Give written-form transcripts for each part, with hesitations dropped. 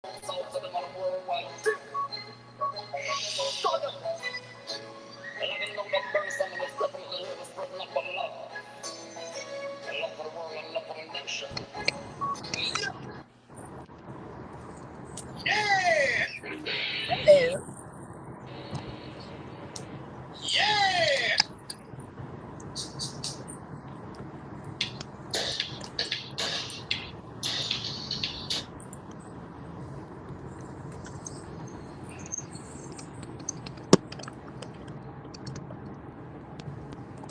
Hello.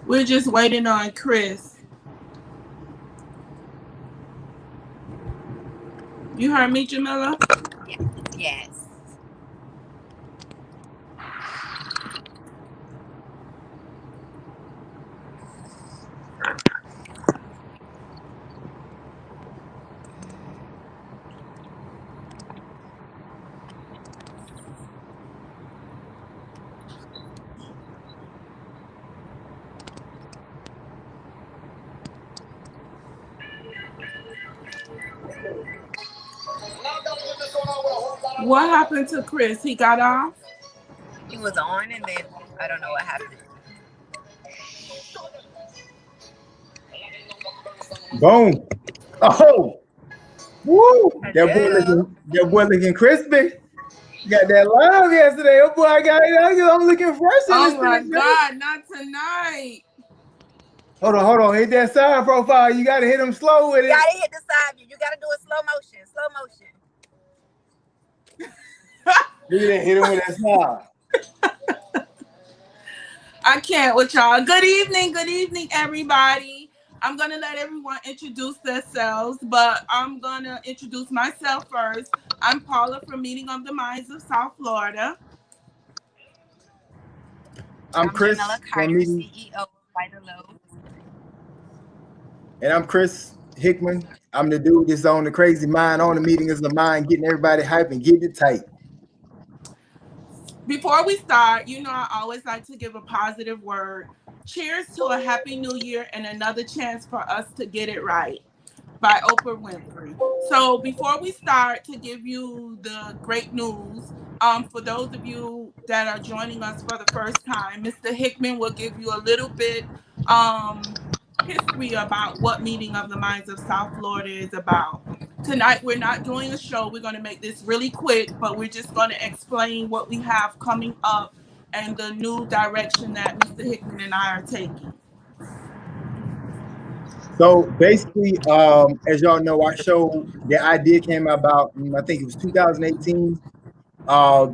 We're just waiting on Chris. You heard me, Jamila? Yes. What happened to Chris? He got off? He was on, and then I don't know what happened. Boom. Oh, woo. Hello. That boy looking crispy. Got that live yesterday. Oh boy, I'm looking fresh in this Oh my thing, man. God, not tonight. Hold on. Hit that side profile. You gotta hit them slow with You it. gotta hit the side view. You gotta do it slow motion. Slow motion. Look at that. Hit him with that side. I can't with y'all. Good evening, everybody. I'm going to let everyone introduce themselves, but I'm going to introduce myself first. I'm Paula from Meeting of the Minds of South Florida. I'm I'm Jamila Chris from Carter, Meeting, CEO of Vital Low. and I'm Chris Hickman. I'm the dude that's on the crazy mind on the Meeting of the Mind, getting everybody hype and getting it tight. Before we start, I always like to give a positive word. Cheers to a happy new year and another chance for us to get it right by Oprah Winfrey. So before we start, to give you the great news, for those of you that are joining us for the first time, Mr. Hickman will give you a little bit history about what Meeting of the Minds of South Florida is about. Tonight, we're not doing a show. We're going to make this really quick, but we're just going to explain what we have coming up and the new direction that Mr. Hickman and I are taking. So basically, as y'all know, our show, the idea came about, I think it was 2018.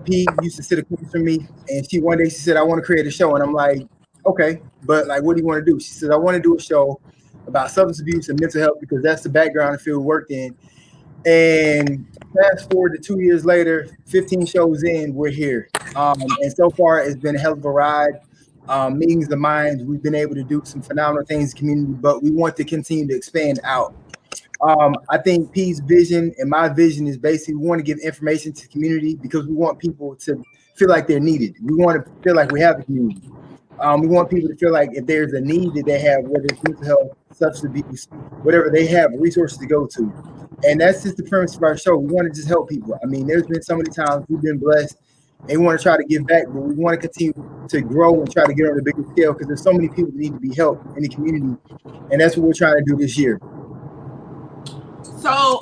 P used to sit across from me, and one day she said, "I want to create a show," and I'm like, "Okay, but like, what do you want to do?" She said, "I want to do a show about substance abuse and mental health because that's the background and field we worked in." And fast forward to 2 years later, 15 shows in, we're here, and so far it's been a hell of a ride. Meetings of the minds, we've been able to do some phenomenal things in the community, but we want to continue to expand out. I think P's vision and my vision is basically we want to give information to the community because we want people to feel like they're needed. We want to feel like we have a community. We want people to feel like if there's a need that they have, whether it's mental health, substance abuse, whatever, they have resources to go to. And that's just the premise of our show. We want to just help people. I mean, there's been so many times we've been blessed and we want to try to give back, but we want to continue to grow and try to get on a bigger scale because there's so many people that need to be helped in the community. And that's what we're trying to do this year. So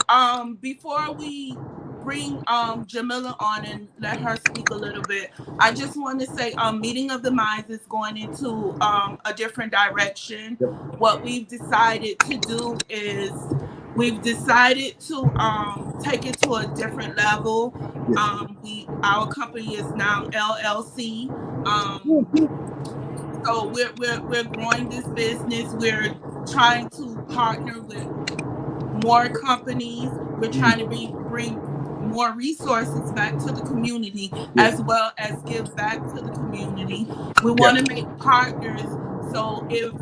before we bring Jamila on and let her speak a little bit, I just want to say Meeting of the Minds is going into a different direction. Yep. What we've decided to do is we've decided to take it to a different level. Yes. Our company is now LLC. So we're growing this business. We're trying to partner with more companies. We're trying to bring more resources back to the community, as well as give back to the community. We want to make partners. So if,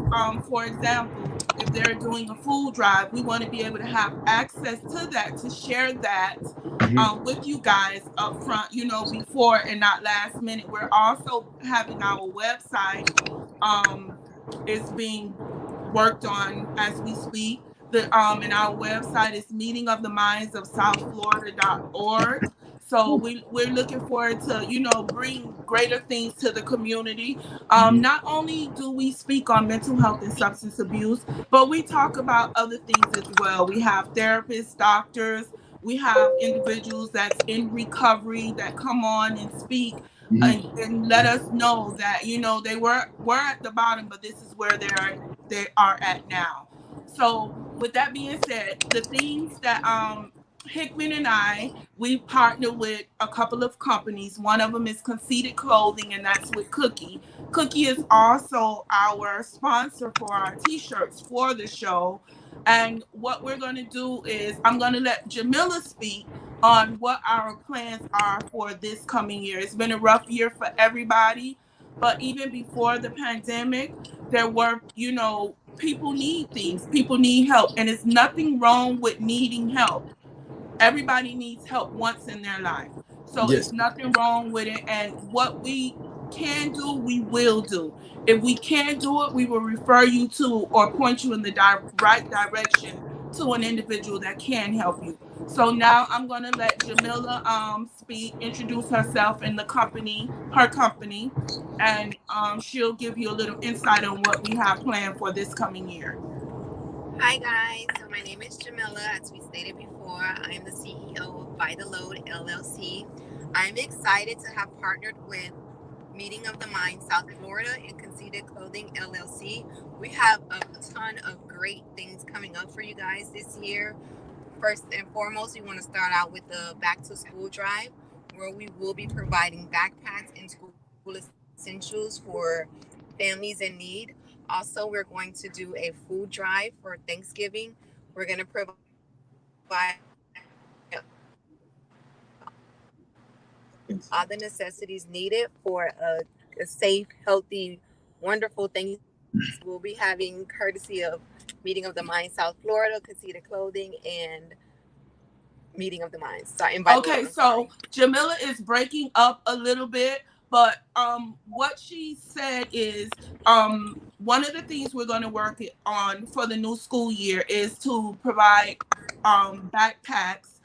for example, if they're doing a food drive, we want to be able to have access to that, to share that with you guys up front, before and not last minute. We're also having our website is being worked on as we speak. And our website is meetingofthemindsofsouthflorida.org. So we're looking forward to, bring greater things to the community. Not only do we speak on mental health and substance abuse, but we talk about other things as well. We have therapists, doctors, we have individuals that's in recovery that come on and speak and let us know that, they were at the bottom, but this is where they are at now. So with that being said, the things that Hickman and we partner with a couple of companies. One of them is Conceited-Clothing, and that's with Cookie. Cookie is also our sponsor for our t-shirts for the show. And what we're going to do is I'm going to let Jamila speak on what our plans are for this coming year. It's been a rough year for everybody, but even before the pandemic, there were, people need things, people need help, and it's nothing wrong with needing help. Everybody needs help once in their life. So it's Yes. nothing wrong with it. And what we can do, we will do. If we can't do it, we will refer you to or point you in the right direction to an individual that can help you. So now I'm going to let Jamila speak, introduce herself and her company, and she'll give you a little insight on what we have planned for this coming year. Hi guys, so my name is Jamila. As we stated before, I'm the CEO of By the Load LLC. I'm excited to have partnered with Meeting of the Mind South Florida and Conceited-Clothing LLC. We have a ton of great things coming up for you guys this year. First and foremost, we want to start out with the back to school drive, where we will be providing backpacks and school essentials for families in need. Also, we're going to do a food drive for Thanksgiving. We're going to provide all the necessities needed for a safe, healthy, wonderful Thanksgiving. We'll be having courtesy of Meeting of the Mind South Florida, Conceited-Clothing, and Meeting of the Minds. So I invite. Okay, so Jamila is breaking up a little bit, but what she said is one of the things we're going to work on for the new school year is to provide backpacks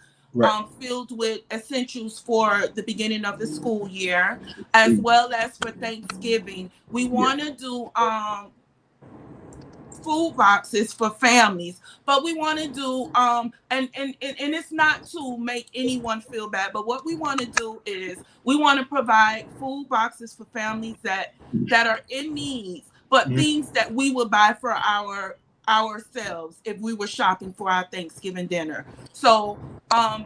filled with essentials for the beginning of the school year, as well as for Thanksgiving. We want to do food boxes for families, but we want to do and it's not to make anyone feel bad, but what we want to do is we want to provide food boxes for families that are in need, but things that we would buy for ourselves if we were shopping for our Thanksgiving dinner. So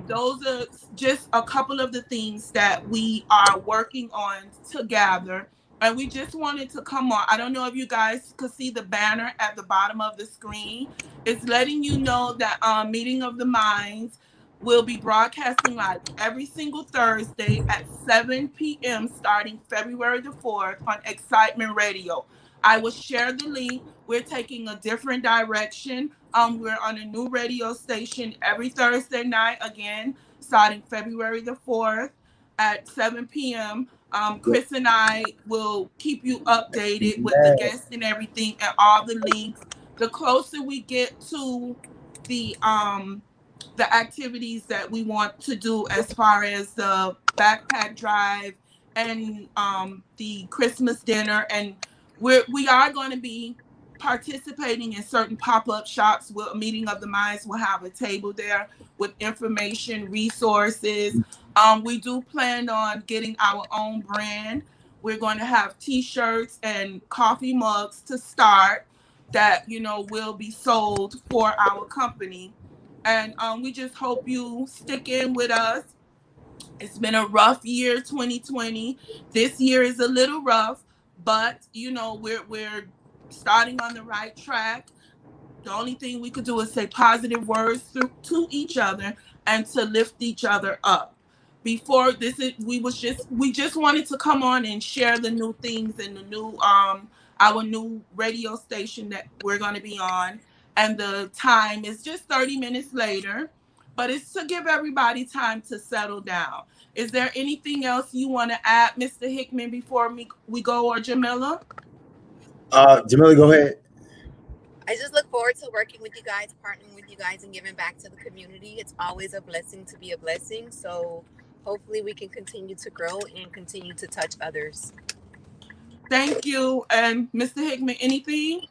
those are just a couple of the things that we are working on together. And we just wanted to come on. I don't know if you guys could see the banner at the bottom of the screen. It's letting you know that Meeting of the Minds will be broadcasting live every single Thursday at 7 p.m. starting February the 4th on Excitement Radio. I will share the link. We're taking a different direction. We're on a new radio station every Thursday night, again, starting February the 4th at 7 p.m. Chris and I will keep you updated with the guests and everything and all the links. The closer we get to the activities that we want to do as far as the backpack drive and the Christmas dinner, and we are going to be participating in certain pop-up shops. Meeting of the Minds will have a table there with information, resources. We do plan on getting our own brand. We're going to have t-shirts and coffee mugs to start that, will be sold for our company. And we just hope you stick in with us. It's been a rough year, 2020. This year is a little rough, but we're starting on the right track. The only thing we could do is say positive words to each other and to lift each other up. Before this, we just wanted to come on and share the new things and the new our new radio station that we're going to be on. And the time is just 30 minutes later, but it's to give everybody time to settle down. Is there anything else you want to add, Mr. Hickman, before we go, or Jamila? Jamila, go ahead. I just look forward to working with you guys, partnering with you guys, and giving back to the community. It's always a blessing to be a blessing. So hopefully we can continue to grow and continue to touch others. Thank you. And Mr. Hickman, anything?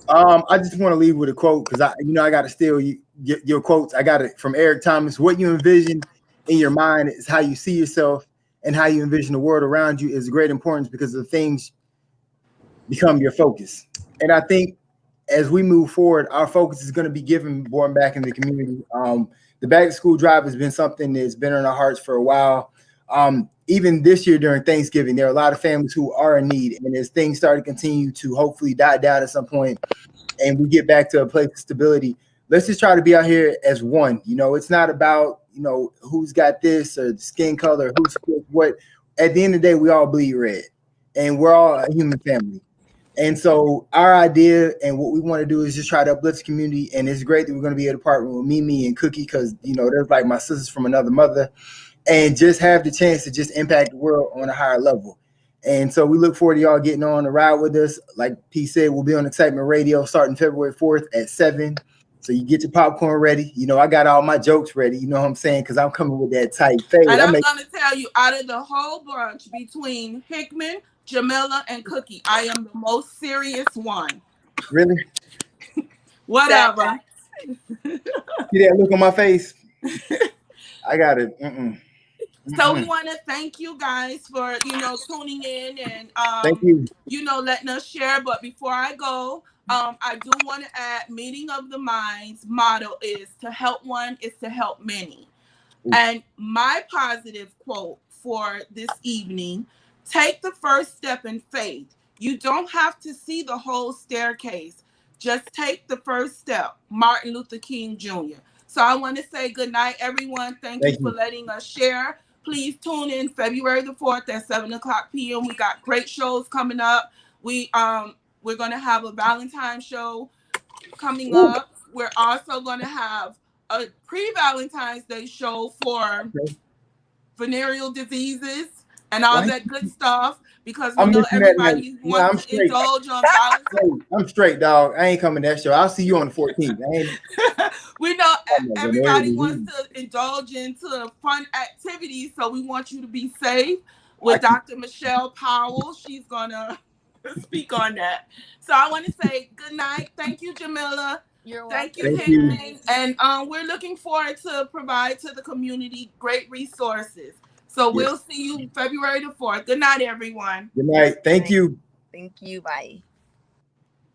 I just want to leave with a quote because I got to steal your quotes. I got it from Eric Thomas. What you envision in your mind is how you see yourself, and how you envision the world around you is of great importance because the things become your focus. And I think as we move forward, our focus is going to be born back in the community. The back to school drive has been something that's been on our hearts for a while. Even this year during Thanksgiving, there are a lot of families who are in need. And as things start to continue to hopefully die down at some point and we get back to a place of stability, let's just try to be out here as one. It's not about, who's got this or skin color, who's what. At the end of the day, we all bleed red and we're all a human family. And so our idea and what we want to do is just try to uplift the community. And it's great that we're going to be able to partner with Mimi and Cookie because, they're like my sisters from another mother, and just have the chance to just impact the world on a higher level. And so we look forward to y'all getting on the ride with us. Like P said, we'll be on Excitement Radio starting February 4th at 7. So you get your popcorn ready. I got all my jokes ready. You know what I'm saying? Because I'm coming with that tight fade. And I'm going to tell you, out of the whole bunch between Hickman, Jamila, and Cookie, I am the most serious one. Really? Whatever. See that look on my face? I got it. So we want to thank you guys for, tuning in and, thank you. Letting us share. But before I go, I do want to add, Meeting of the Minds motto is to help one is to help many. Ooh. And my positive quote for this evening, take the first step in faith. You don't have to see the whole staircase. Just take the first step. Martin Luther King Jr. So I want to say good night, everyone. Thank you for letting us share. Please tune in February the 4th at 7:00 p.m. We got great shows coming up. We're going to have a Valentine's show coming up. We're also going to have a pre-Valentine's Day show for venereal diseases and all that good stuff, because we know everybody wants to indulge on Valentine's. I'm straight, dog. I ain't coming to that show. I'll see you on the 14th. We know everybody wants to indulge into fun activities, so we want you to be safe. With Dr. Michelle Powell, she's going to speak on that. So I want to say good night. Thank you, Jamila. You're welcome. Thank you, Hickman. And we're looking forward to provide to the community great resources. So we'll see you February the 4th. Good night, everyone. Good night. Thank you. Thank you. Bye.